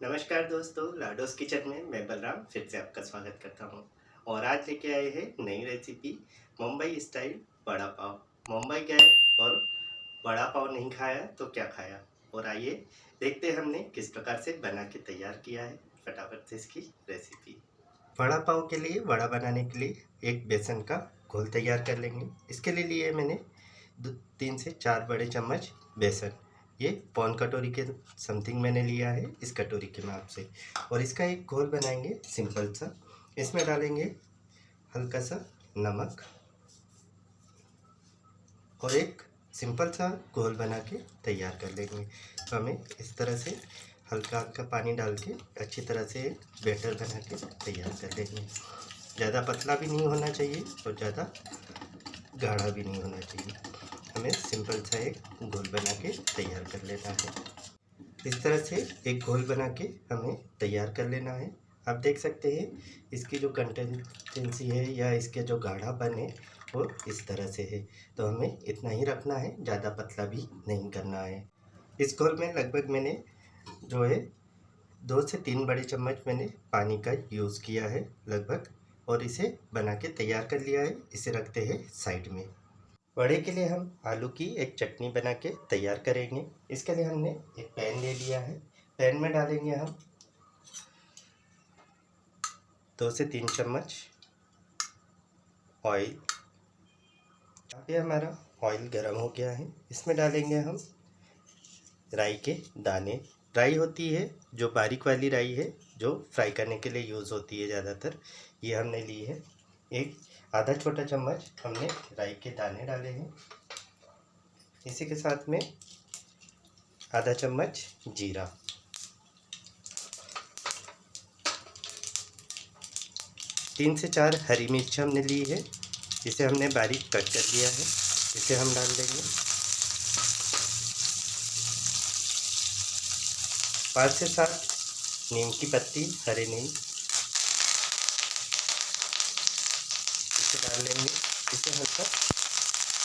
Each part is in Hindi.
नमस्कार दोस्तों, लाडोस किचन में मैं बलराम फिर से आपका स्वागत करता हूँ। और आज लेके आए हैं नई रेसिपी मुंबई स्टाइल वड़ा पाव। मुंबई गए और वड़ा पाव नहीं खाया तो क्या खाया। और आइए देखते हैं हमने किस प्रकार से बना के तैयार किया है फटाफट से इसकी रेसिपी। वड़ा पाव के लिए वड़ा बनाने के लिए एक बेसन का घोल तैयार कर लेंगे। इसके लिए मैंने 3 से 4 बड़े चम्मच बेसन, ये पौन कटोरी के समथिंग मैंने लिया है इस कटोरी के माप से। और इसका एक घोल बनाएंगे सिंपल सा। इसमें डालेंगे हल्का सा नमक और एक सिंपल सा घोल बना के तैयार कर लेंगे। तो हमें इस तरह से हल्का हल्का पानी डाल के अच्छी तरह से एक बैटर बना के तैयार कर लेंगे। ज़्यादा पतला भी नहीं होना चाहिए और ज़्यादा गाढ़ा भी नहीं होना चाहिए। हमें सिंपल सा एक घोल बना के तैयार कर लेना है। इस तरह से एक घोल बना के हमें तैयार कर लेना है। आप देख सकते हैं इसकी जो कंसिस्टेंसी है या इसके जो गाढ़ापन है वो इस तरह से है। तो हमें इतना ही रखना है, ज़्यादा पतला भी नहीं करना है। इस घोल में लगभग मैंने जो है 2 से 3 बड़े चम्मच मैंने पानी का यूज़ किया है लगभग, और इसे बना के तैयार कर लिया है। इसे रखते हैं साइड में। वड़े के लिए हम आलू की एक चटनी बना के तैयार करेंगे। इसके लिए हमने एक पैन ले लिया है। पैन में डालेंगे हम 2 से 3 चम्मच ऑयल। ये हमारा ऑयल गर्म हो गया है। इसमें डालेंगे हम राई के दाने। राई होती है जो बारीक वाली राई है, जो फ्राई करने के लिए यूज़ होती है ज़्यादातर, ये हमने ली है। एक आधा छोटा चम्मच हमने राई के दाने डाले हैं। इसी के साथ में आधा चम्मच जीरा, 3 से 4 हरी मिर्च हमने ली है, इसे हमने बारीक कट कर लिया है। इसे हम डाल देंगे। 5 से 7 नीम की पत्ती, हरे नीम, इसे डाल लेंगे। इसे हल्का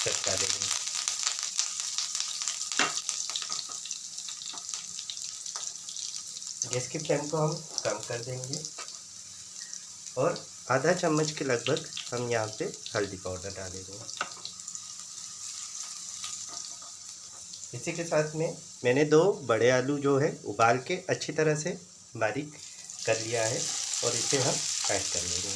चटका देंगे। गैस की फ्लेम को हम कम कर देंगे और आधा चम्मच के लगभग हम यहाँ पे हल्दी पाउडर डालेंगे। इसी के साथ में मैंने 2 बड़े आलू जो है उबाल के अच्छी तरह से बारीक कर लिया है और इसे हम ऐड कर लेंगे।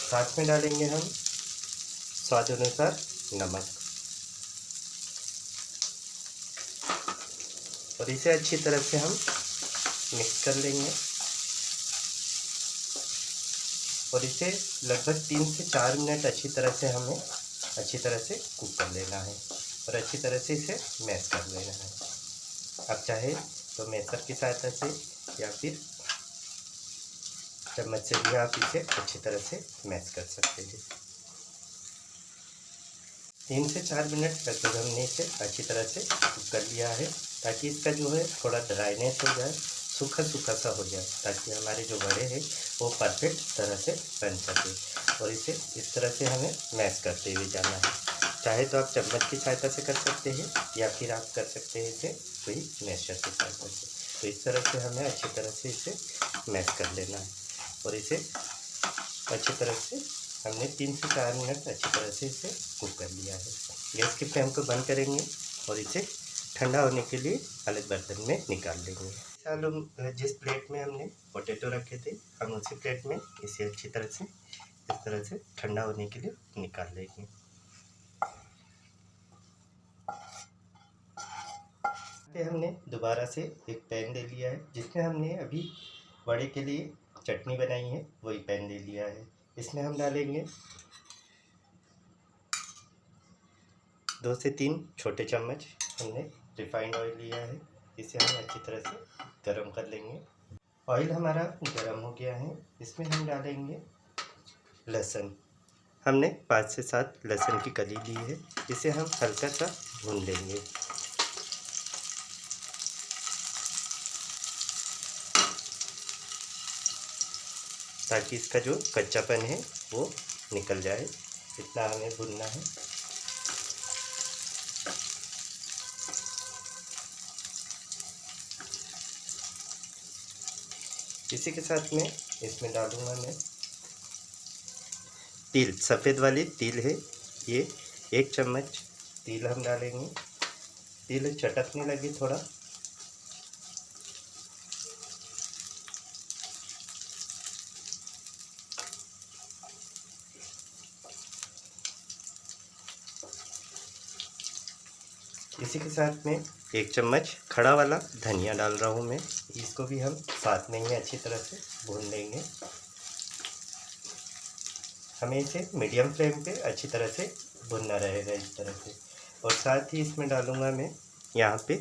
साथ में डालेंगे हम स्वाद अनुसार नमक और इसे अच्छी तरह से हम मिक्स कर लेंगे और इसे लगभग 3 से 4 मिनट अच्छी तरह से कुक कर लेना है और अच्छी तरह से इसे मैश कर लेना है। आप चाहे तो मैशर की सहायता से या फिर चम्मच से भी आप इसे अच्छी तरह से मैश कर सकते हैं। 3 से 4 मिनट लगभग हमने इसे अच्छी तरह से कुक कर लिया है, ताकि इसका जो है थोड़ा ड्राइनेस हो जाए, सूखा सूखा सा हो जाए, ताकि हमारे जो बड़े हैं वो परफेक्ट तरह से बन सके। और इसे इस तरह से हमें मैश करते हुए जाना है। चाहे तो आप चम्मच की सहायता से कर सकते हैं या फिर आप कर सकते हैं इसे कोई मैशर की सहायता से। तो इस तरह से हमें अच्छी तरह से इसे मैश कर लेना है और इसे अच्छी तरह से हमने 3 से 4 मिनट अच्छी तरह से इसे कुक कर लिया है। गैस की फ्लेम को बंद करेंगे और इसे ठंडा होने के लिए अलग बर्तन में निकाल लेंगे। आलू जिस प्लेट में हमने पोटैटो रखे थे, हम उसी प्लेट में इसे अच्छी तरह से इस तरह से ठंडा होने के लिए निकाल लेंगे। हमने दोबारा से एक पैन ले लिया है, जिसमें हमने अभी वड़े के लिए चटनी बनाई है, वही पैन ले लिया है। इसमें हम डालेंगे 2 से 3 छोटे चम्मच हमने रिफाइंड ऑयल लिया है। इसे हम अच्छी तरह से गरम कर लेंगे। ऑयल हमारा गरम हो गया है। इसमें हम डालेंगे लहसुन। हमने 5 से 7 लहसुन की कली ली है। इसे हम हल्का सा भून लेंगे। ताकि इसका जो कच्चापन है वो निकल जाए, इतना हमें भूनना है। इसी के साथ में इसमें डालूँगा मैं तिल, सफ़ेद वाली तिल है ये, 1 चम्मच तिल हम डालेंगे। तिल चटकने लगे थोड़ा, इसी के साथ में 1 चम्मच खड़ा वाला धनिया डाल रहा हूँ मैं। इसको भी हम साथ में ही अच्छी तरह से भून लेंगे। हमें इसे मीडियम फ्लेम पे अच्छी तरह से भुनना रहेगा इस तरह से। और साथ ही इसमें डालूँगा मैं यहाँ पे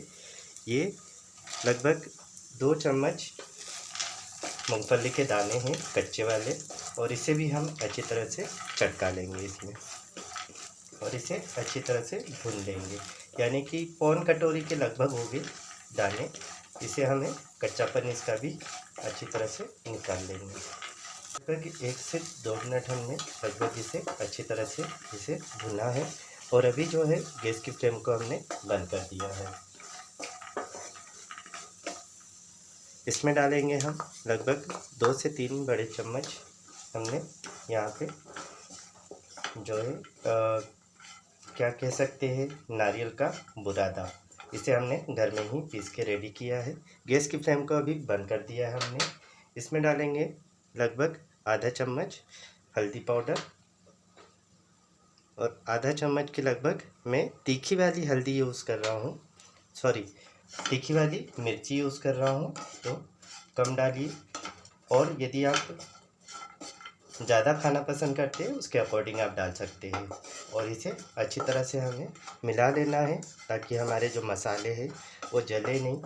ये लगभग 2 चम्मच मूंगफली के दाने हैं कच्चे वाले, और इसे भी हम अच्छी तरह से चटका लेंगे इसमें, और इसे अच्छी तरह से भून लेंगे। यानी कि पौन कटोरी के लगभग हो गए दाने। इसे हमें कच्चापन इसका भी अच्छी तरह से निकाल लेंगे। लगभग 1 से 2 मिनट हमने लगभग इसे अच्छी तरह से इसे भुना है। और अभी जो है गैस की फ्लेम को हमने बंद कर दिया है। इसमें डालेंगे हम लगभग 2 से 3 बड़े चम्मच हमने यहाँ पे जो है क्या कह सकते हैं, नारियल का बुरादा। इसे हमने घर में ही पीस के रेडी किया है। गैस की फ्लेम को अभी बंद कर दिया है हमने। इसमें डालेंगे लगभग आधा चम्मच हल्दी पाउडर, और आधा चम्मच के लगभग मैं तीखी वाली हल्दी यूज़ कर रहा हूँ, सॉरी तीखी वाली मिर्ची यूज़ कर रहा हूँ, तो कम डालिए। और यदि आप ज़्यादा खाना पसंद करते हैं उसके अकॉर्डिंग आप डाल सकते हैं। और इसे अच्छी तरह से हमें मिला लेना है ताकि हमारे जो मसाले हैं वो जले नहीं।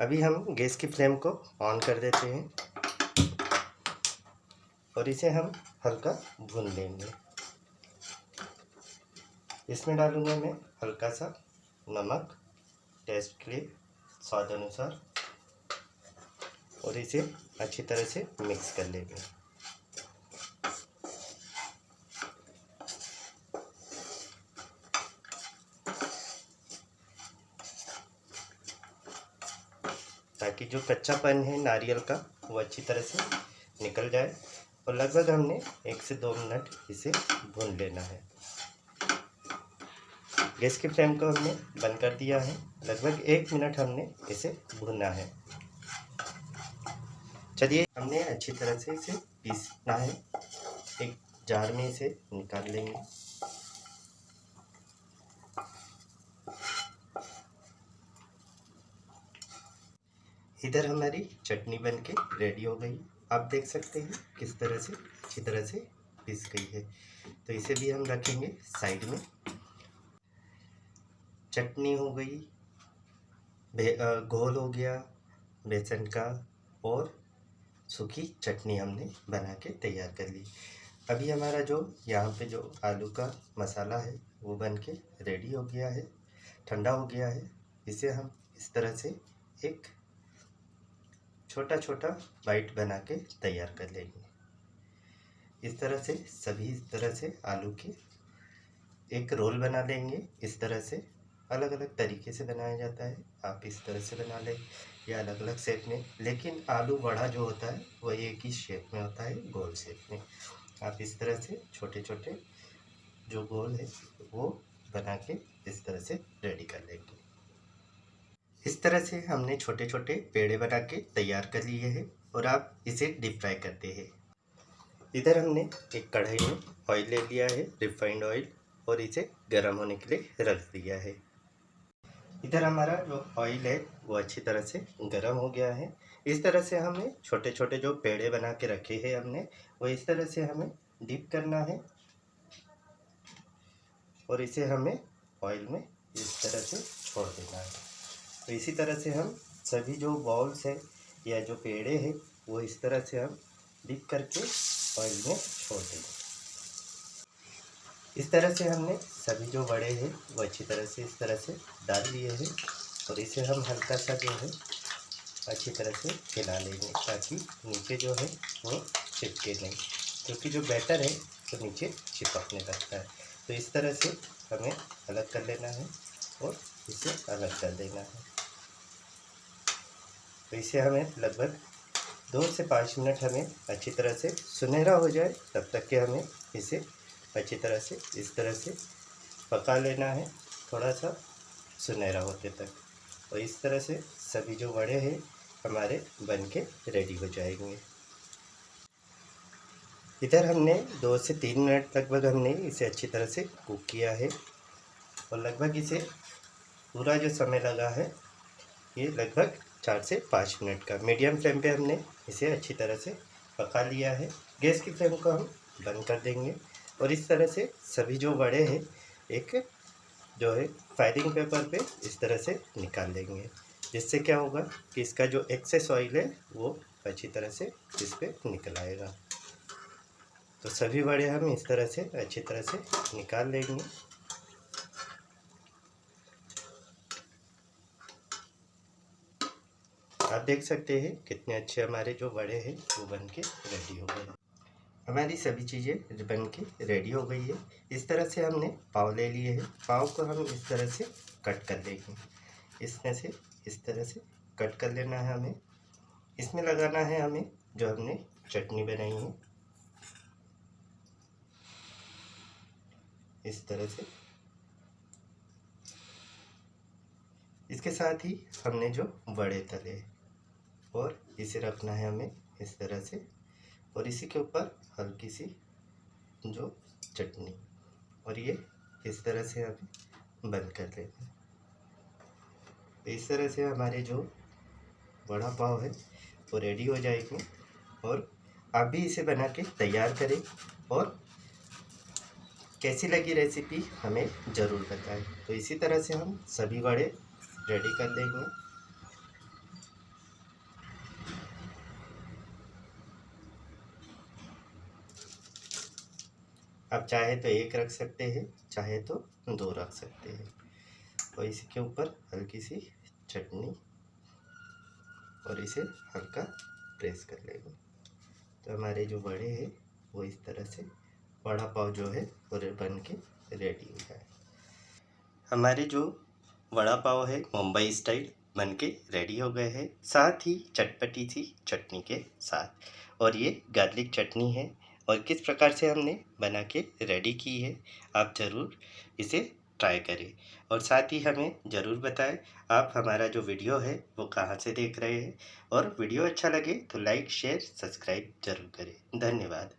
अभी हम गैस की फ्लेम को ऑन कर देते हैं और इसे हम हल्का भून लेंगे। इसमें डालूँगा मैं हल्का सा नमक टेस्ट के लिए स्वाद अनुसार, और इसे अच्छी तरह से मिक्स कर लेंगे। ताकि जो कच्चापन है नारियल का वो अच्छी तरह से निकल जाए। और लगभग हमने 1 से 2 मिनट इसे भून लेना है। गैस की फ्लेम को हमने बंद कर दिया है। लगभग 1 मिनट हमने इसे भूनना है। चलिए, हमने अच्छी तरह से इसे पीसना है। एक जार में इसे निकाल लेंगे। इधर हमारी चटनी बनके रेडी हो गई। आप देख सकते हैं किस तरह से अच्छी तरह से पीस गई है। तो इसे भी हम रखेंगे साइड में। चटनी हो गई, घोल हो गया बेसन का, और सूखी चटनी हमने बना के तैयार कर ली। अभी हमारा जो यहाँ पे जो आलू का मसाला है वो बन के रेडी हो गया है, ठंडा हो गया है। इसे हम इस तरह से एक छोटा छोटा बाइट बना के तैयार कर लेंगे। इस तरह से सभी इस तरह से आलू के एक रोल बना लेंगे। इस तरह से अलग अलग तरीके से बनाया जाता है। आप इस तरह से बना लें या अलग अलग शेप में, लेकिन आलू बड़ा जो होता है वह एक ही शेप में होता है, गोल शेप में। आप इस तरह से छोटे छोटे जो गोल है वो बना के इस तरह से रेडी कर लेंगे। इस तरह से हमने छोटे छोटे पेड़े बना के तैयार कर लिए हैं, और आप इसे डीप फ्राई करते हैं। इधर हमने एक कढ़ाई में ऑयल ले लिया है, रिफाइंड ऑयल, और इसे गर्म होने के लिए रख दिया है। इधर हमारा जो ऑयल है वो अच्छी तरह से गर्म हो गया है। इस तरह से हमें छोटे छोटे जो पेड़े बना के रखे हैं हमने, वो इस तरह से हमें डीप करना है, और इसे हमें ऑयल में इस तरह से छोड़ देना है। तो इसी तरह से हम सभी जो बॉल्स हैं या जो पेड़े हैं वो इस तरह से हम डिप करके ऑयल में छोड़ देंगे। इस तरह से हमने सभी जो बड़े हैं वो अच्छी तरह से इस तरह से डाल लिए हैं, और इसे हम हल्का सा जो है अच्छी तरह से हिला लेंगे ताकि नीचे जो है वो चिपके नहीं, क्योंकि जो बैटर है वो नीचे चिपकने लगता है। तो इस तरह से हमें अलग कर लेना है और इसे अलग कर देना है। तो इसे हमें लगभग 2 से 5 मिनट हमें अच्छी तरह से सुनहरा हो जाए तब तक के हमें इसे अच्छी तरह से इस तरह से पका लेना है, थोड़ा सा सुनहरा होते तक। और इस तरह से सभी जो वड़े हैं हमारे बन के रेडी हो जाएंगे। इधर हमने 2 से 3 मिनट लगभग हमने इसे अच्छी तरह से कुक किया है और लगभग इसे पूरा जो समय लगा है ये लगभग 4 से 5 मिनट का मीडियम फ्लेम पे हमने इसे अच्छी तरह से पका लिया है। गैस की फ्लेम को हम बंद कर देंगे और इस तरह से सभी जो वड़े हैं एक जो है फाइलिंग पेपर पे इस तरह से निकाल लेंगे, जिससे क्या होगा कि इसका जो एक्सेस ऑयल है वो अच्छी तरह से इस पर निकल आएगा। तो सभी वड़े हम इस तरह से अच्छी तरह से निकाल लेंगे। आप देख सकते हैं कितने अच्छे हमारे जो वड़े हैं वो बन के रेडी हो गए हैं। हमारी सभी चीज़ें बन के रेडी हो गई है। इस तरह से हमने पाव ले लिए हैं। पाव को हम इस तरह से कट कर लेंगे। इसमें से इस तरह से कट कर लेना है हमें। इसमें लगाना है हमें जो हमने चटनी बनाई है इस तरह से। इसके साथ ही हमने जो वड़े तले और इसे रखना है हमें इस तरह से और इसी के ऊपर हल्की सी जो चटनी और ये इस तरह से हमें बंद कर लेना है। इस तरह से हमारे जो वड़ा पाव है वो रेडी हो जाएंगे और आप भी इसे बना के तैयार करें और कैसी लगी रेसिपी हमें ज़रूर बताएं। तो इसी तरह से हम सभी वड़े रेडी कर देंगे। आप चाहे तो एक रख सकते हैं, चाहे तो 2 रख सकते हैं और इसी के ऊपर हल्की सी चटनी और इसे हल्का प्रेस कर लेंगे। तो हमारे जो वड़े हैं वो इस तरह से वड़ा पाव जो है वो बन के रेडी हो जाए। हमारे जो वड़ा पाव है मुंबई स्टाइल बन के रेडी हो गए हैं, साथ ही चटपटी सी चटनी के साथ। और ये गार्लिक चटनी है और किस प्रकार से हमने बना के रेडी की है आप ज़रूर इसे ट्राई करें और साथ ही हमें ज़रूर बताएं आप हमारा जो वीडियो है वो कहाँ से देख रहे हैं। और वीडियो अच्छा लगे तो लाइक शेयर सब्सक्राइब ज़रूर करें। धन्यवाद।